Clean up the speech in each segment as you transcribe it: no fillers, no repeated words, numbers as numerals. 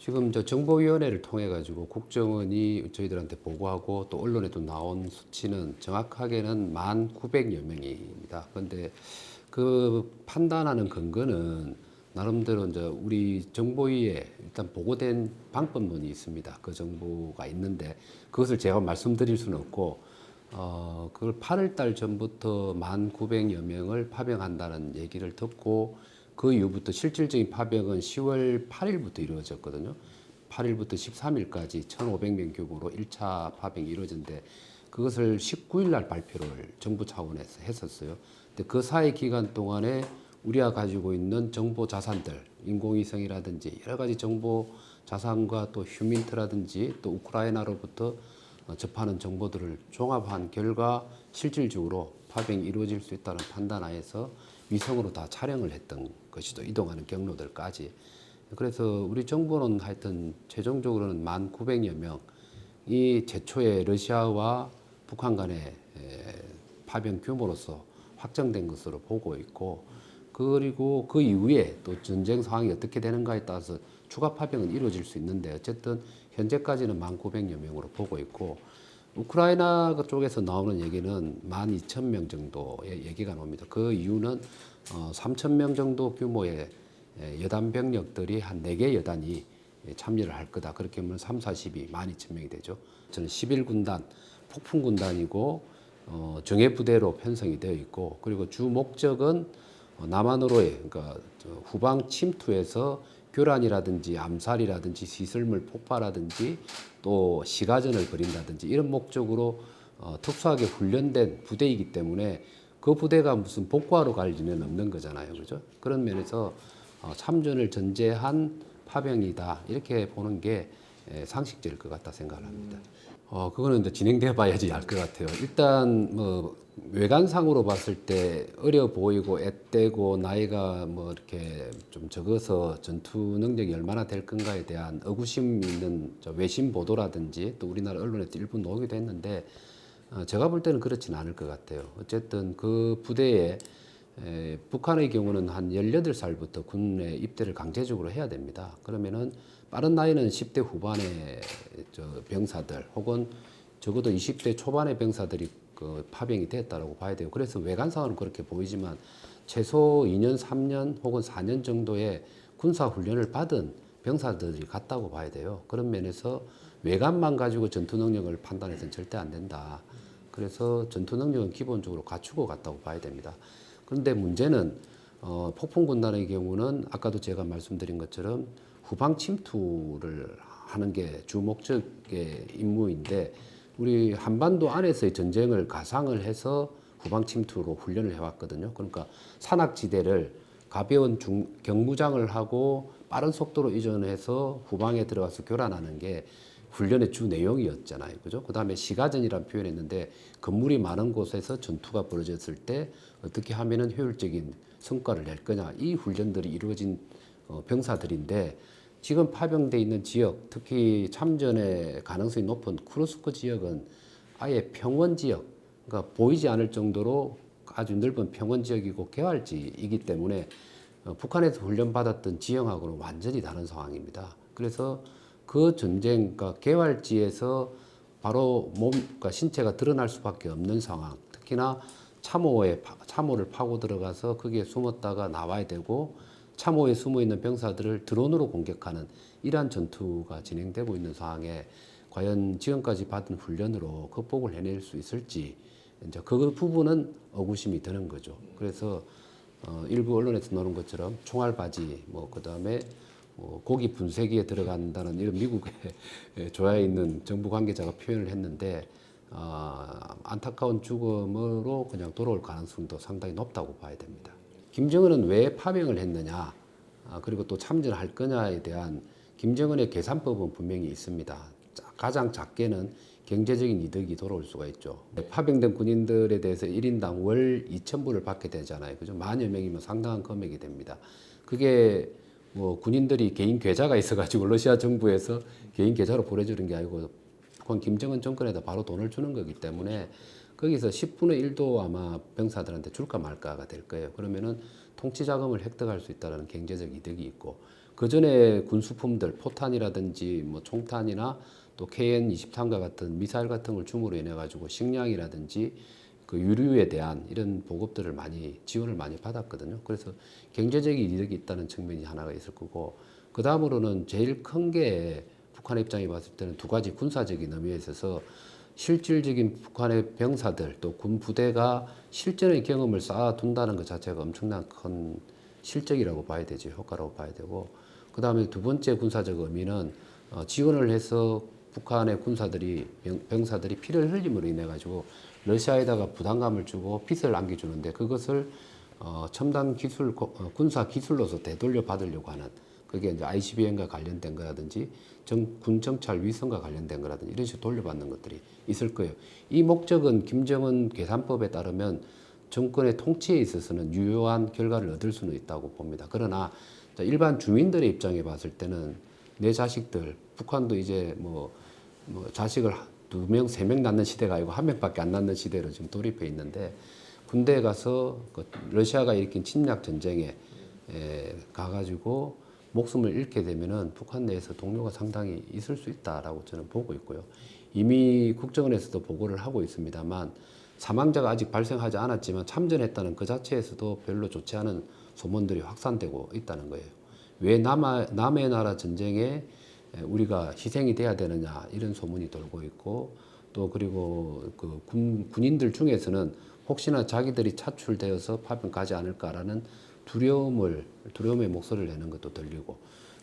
지금 저 정보위원회를 통해 가지고 국정원이 저희들한테 보고하고 또 언론에도 나온 수치는 정확하게는 1,900여 명입니다. 그런데 그 판단하는 근거는 나름대로 이제 우리 정보위에 일단 보고된 방법론이 있습니다. 그 정보가 있는데 그것을 제가 말씀드릴 수는 없고 그걸 8월 달 전부터 1,900여 명을 파병한다는 얘기를 듣고 그 이후부터 실질적인 파병은 10월 8일부터 이루어졌거든요. 8일부터 13일까지 1,500명 규모로 1차 파병이 이루어졌는데 그것을 19일 날 발표를 정부 차원에서 했었어요. 근데 그 사이 기간 동안에 우리가 가지고 있는 정보 자산들, 인공위성이라든지 여러 가지 정보 자산과 또 휴민트라든지 또 우크라이나로부터 접하는 정보들을 종합한 결과 실질적으로 파병이 이루어질 수 있다는 판단하에서 위성으로 다 촬영을 했던 것이죠. 이동하는 경로들까지. 그래서 우리 정부는 하여튼 최종적으로는 1,900여 명이 최초의 러시아와 북한 간의 파병 규모로서 확정된 것으로 보고 있고, 그리고 그 이후에 또 전쟁 상황이 어떻게 되는가에 따라서 추가 파병은 이루어질 수 있는데 어쨌든 현재까지는 1,900여 명으로 보고 있고, 우크라이나 쪽에서 나오는 얘기는 12,000명 정도의 얘기가 나옵니다. 그 이유는 3,000명 정도 규모의 여단 병력들이 한 4개 여단이 참여를 할 거다. 그렇게 하면 3, 40이 12,000명이 되죠. 저는 11군단, 폭풍군단이고 정예부대로 편성이 되어 있고, 그리고 주 목적은 남한으로의 그러니까 후방 침투에서 교란이라든지 암살이라든지 시설물 폭파라든지 또 시가전을 벌인다든지 이런 목적으로 특수하게 훈련된 부대이기 때문에 그 부대가 무슨 복구하러 갈 리는 없는 거잖아요. 그죠? 그런 면에서 참전을 전제한 파병이다. 이렇게 보는 게 상식적일 것 같다 생각을 합니다. 그거는 이제 진행돼 봐야지 알 것 같아요. 일단 뭐 외관상으로 봤을 때 어려 보이고 앳되고 나이가 뭐 이렇게 좀 적어서 전투 능력이 얼마나 될 건가에 대한 의구심 있는 외신 보도라든지 또 우리나라 언론에도 일부 나오기도 했는데 제가 볼 때는 그렇지는 않을 것 같아요. 어쨌든 그 부대에 북한의 경우는 한 18살부터 군에 입대를 강제적으로 해야 됩니다. 그러면은 빠른 나이는 10대 후반의 병사들 혹은 적어도 20대 초반의 병사들이 그 파병이 됐다라고 봐야 돼요. 그래서 외관상으로는 그렇게 보이지만 최소 2년, 3년 혹은 4년 정도의 군사 훈련을 받은 병사들이 같다고 봐야 돼요. 그런 면에서 외관만 가지고 전투 능력을 판단해서는 절대 안 된다. 그래서 전투 능력은 기본적으로 갖추고 갔다고 봐야 됩니다. 그런데 문제는 폭풍군단의 경우는 아까도 제가 말씀드린 것처럼 후방 침투를 하는 게 주 목적의 임무인데 우리 한반도 안에서의 전쟁을 가상을 해서 후방 침투로 훈련을 해왔거든요. 그러니까 산악지대를 가벼운 경무장을 하고 빠른 속도로 이전해서 후방에 들어가서 교란하는 게 훈련의 주 내용이었잖아요. 그죠? 그 다음에 시가전이라는 표현했는데 건물이 많은 곳에서 전투가 벌어졌을 때 어떻게 하면은 효율적인 성과를 낼 거냐. 이 훈련들이 이루어진 병사들인데 지금 파병돼 있는 지역, 특히 참전의 가능성이 높은 쿠르스크 지역은 아예 평원 지역, 그러니까 보이지 않을 정도로 아주 넓은 평원 지역이고 개활지이기 때문에 북한에서 훈련받았던 지형하고는 완전히 다른 상황입니다. 그래서 그 전쟁, 그러니까 개활지에서 바로 몸과 신체가 드러날 수밖에 없는 상황, 특히나 참호를 파고 들어가서 거기에 숨었다가 나와야 되고 참호에 숨어 있는 병사들을 드론으로 공격하는 이러한 전투가 진행되고 있는 상황에 과연 지금까지 받은 훈련으로 극복을 해낼 수 있을지 이제 그 부분은 의구심이 드는 거죠. 그래서 일부 언론에서 나오는 것처럼 총알바지, 뭐 그다음에 고기 분쇄기에 들어간다는 이런 미국의 조야에 있는 정부 관계자가 표현을 했는데 안타까운 죽음으로 그냥 돌아올 가능성도 상당히 높다고 봐야 됩니다. 김정은은 왜 파병을 했느냐, 그리고 또 참전할 거냐에 대한 김정은의 계산법은 분명히 있습니다. 가장 작게는 경제적인 이득이 돌아올 수가 있죠. 파병된 군인들에 대해서 1인당 월 2,000불을 받게 되잖아요. 그죠? 만여 명이면 상당한 금액이 됩니다. 그게 뭐 군인들이 개인 계좌가 있어가지고 러시아 정부에서 개인 계좌로 보내주는 게 아니고 그건 김정은 정권에다 바로 돈을 주는 거기 때문에 거기서 10분의 1도 아마 병사들한테 줄까 말까가 될 거예요. 그러면은 통치 자금을 획득할 수 있다는 경제적 이득이 있고 그 전에 군수품들 포탄이라든지 뭐 총탄이나 또 KN-23과 같은 미사일 같은 걸 줌으로 인해 가지고 식량이라든지 그 유류에 대한 이런 보급들을 많이 지원을 많이 받았거든요. 그래서 경제적인 이득이 있다는 측면이 하나가 있을 거고, 그 다음으로는 제일 큰 게 북한 입장에 봤을 때는 두 가지 군사적인 의미에 있어서 실질적인 북한의 병사들 또 군 부대가 실전의 경험을 쌓아둔다는 것 자체가 엄청난 큰 실적이라고 봐야 되죠. 효과라고 봐야 되고, 그 다음에 두 번째 군사적 의미는 지원을 해서 북한의 군사들이 병사들이 피를 흘림으로 인해 가지고 러시아에다가 부담감을 주고 빚을 안겨주는데, 그것을 첨단 기술 군사 기술로서 되돌려 받으려고 하는, 그게 이제 ICBM과 관련된 거라든지 군 정찰 위성과 관련된 거라든지 이런 식으로 돌려받는 것들이 있을 거예요. 이 목적은 김정은 계산법에 따르면 정권의 통치에 있어서는 유효한 결과를 얻을 수는 있다고 봅니다. 그러나 일반 주민들의 입장에 봤을 때는 내 자식들, 북한도 이제 뭐 자식을 2명, 3명 낳는 시대가 아니고 1명밖에 안 낳는 시대로 지금 돌입해 있는데, 군대에 가서 그 러시아가 일으킨 침략 전쟁에 가가지고 목숨을 잃게 되면은 북한 내에서 동료가 상당히 있을 수 있다라고 저는 보고 있고요. 이미 국정원에서도 보고를 하고 있습니다만 사망자가 아직 발생하지 않았지만 참전했다는 그 자체에서도 별로 좋지 않은 소문들이 확산되고 있다는 거예요. 왜 남의 나라 전쟁에 우리가 희생이 돼야 되느냐 이런 소문이 돌고 있고, 또 그리고 그 군인들 중에서는 혹시나 자기들이 차출되어서 파병 가지 않을까라는 두려움의 목소리를 내는 것도 들리고,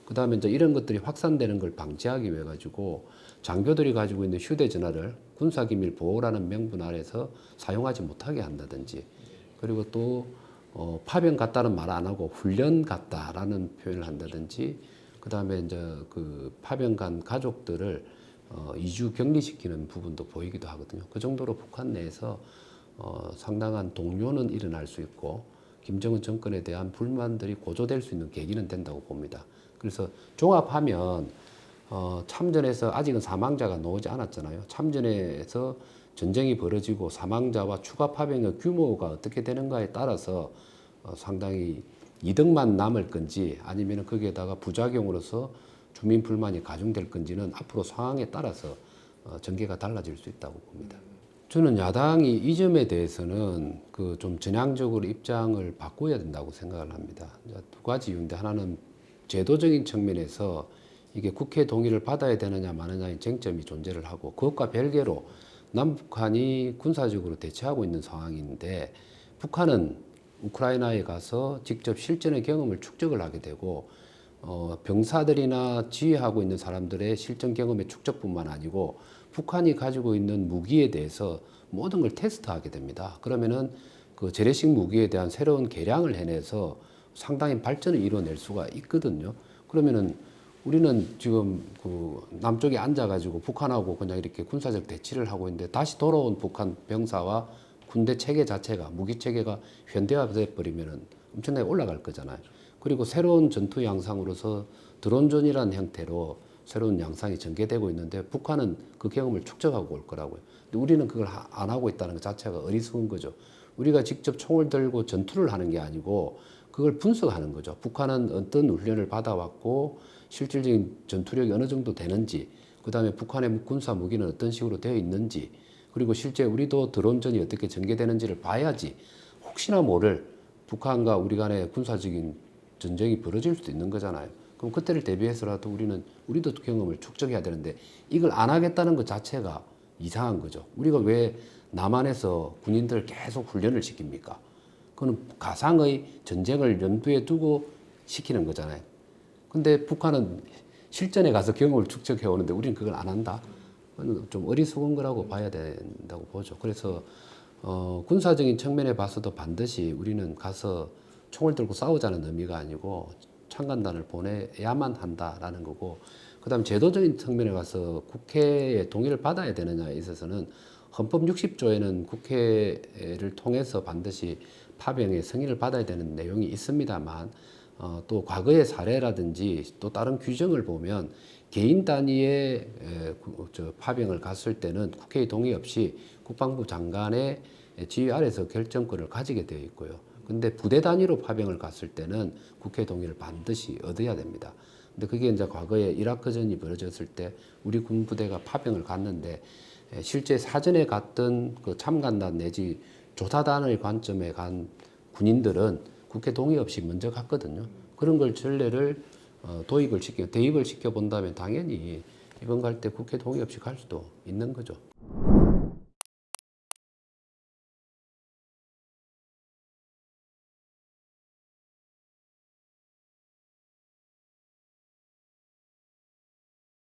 그 다음에 이제 이런 것들이 확산되는 걸 방지하기 위해 가지고 장교들이 가지고 있는 휴대전화를 군사기밀 보호라는 명분 아래서 사용하지 못하게 한다든지, 그리고 또 파병 갔다는 말 안 하고 훈련 갔다라는 표현을 한다든지, 그 다음에 이제 그 파병 간 가족들을 2주 격리시키는 부분도 보이기도 하거든요. 그 정도로 북한 내에서 상당한 동요는 일어날 수 있고 김정은 정권에 대한 불만들이 고조될 수 있는 계기는 된다고 봅니다. 그래서 종합하면 참전에서 아직은 사망자가 나오지 않았잖아요. 참전에서 전쟁이 벌어지고 사망자와 추가 파병의 규모가 어떻게 되는가에 따라서 상당히 이득만 남을 건지 아니면 거기에다가 부작용으로서 주민 불만이 가중될 건지는 앞으로 상황에 따라서 전개가 달라질 수 있다고 봅니다. 저는 야당이 이 점에 대해서는 그 좀 전향적으로 입장을 바꿔야 된다고 생각을 합니다. 두 가지 이유인데, 하나는 제도적인 측면에서 이게 국회 동의를 받아야 되느냐 마느냐의 쟁점이 존재를 하고, 그것과 별개로 남북한이 군사적으로 대치하고 있는 상황인데 북한은 우크라이나에 가서 직접 실전의 경험을 축적을 하게 되고 병사들이나 지휘하고 있는 사람들의 실전 경험의 축적뿐만 아니고 북한이 가지고 있는 무기에 대해서 모든 걸 테스트하게 됩니다. 그러면은 그 재래식 무기에 대한 새로운 개량을 해내서 상당히 발전을 이뤄낼 수가 있거든요. 그러면은 우리는 지금 그 남쪽에 앉아가지고 북한하고 그냥 이렇게 군사적 대치를 하고 있는데, 다시 돌아온 북한 병사와 군대 체계 자체가, 무기 체계가 현대화돼 버리면은 엄청나게 올라갈 거잖아요. 그리고 새로운 전투 양상으로서 드론전이라는 형태로 새로운 양상이 전개되고 있는데 북한은 그 경험을 축적하고 올 거라고요. 근데 우리는 그걸 안 하고 있다는 것 자체가 어리석은 거죠. 우리가 직접 총을 들고 전투를 하는 게 아니고 그걸 분석하는 거죠. 북한은 어떤 훈련을 받아왔고 실질적인 전투력이 어느 정도 되는지, 그 다음에 북한의 군사 무기는 어떤 식으로 되어 있는지, 그리고 실제 우리도 드론전이 어떻게 전개되는지를 봐야지 혹시나 모를 북한과 우리 간의 군사적인 전쟁이 벌어질 수도 있는 거잖아요. 그럼 그때를 대비해서라도 우리도 경험을 축적해야 되는데 이걸 안 하겠다는 것 자체가 이상한 거죠. 우리가 왜 남한에서 군인들을 계속 훈련을 시킵니까? 그건 가상의 전쟁을 염두에 두고 시키는 거잖아요. 근데 북한은 실전에 가서 경험을 축적해 오는데 우리는 그걸 안 한다? 그건 좀 어리석은 거라고 봐야 된다고 보죠. 그래서 군사적인 측면에 봐서도 반드시 우리는 가서 총을 들고 싸우자는 의미가 아니고 참관단을 보내야만 한다라는 거고, 그다음 제도적인 측면에 가서 국회의 동의를 받아야 되느냐에 있어서는 헌법 60조에는 국회를 통해서 반드시 파병의 승인을 받아야 되는 내용이 있습니다만, 또 과거의 사례라든지 또 다른 규정을 보면 개인 단위의 파병을 갔을 때는 국회의 동의 없이 국방부 장관의 지휘 아래서 결정권을 가지게 되어 있고요. 근데 부대 단위로 파병을 갔을 때는 국회 동의를 반드시 얻어야 됩니다. 근데 그게 이제 과거에 이라크전이 벌어졌을 때 우리 군부대가 파병을 갔는데 실제 사전에 갔던 그 참관단 내지 조사단의 관점에 간 군인들은 국회 동의 없이 먼저 갔거든요. 그런 걸 전례를 대입을 시켜 본다면 당연히 이번 갈 때 국회 동의 없이 갈 수도 있는 거죠.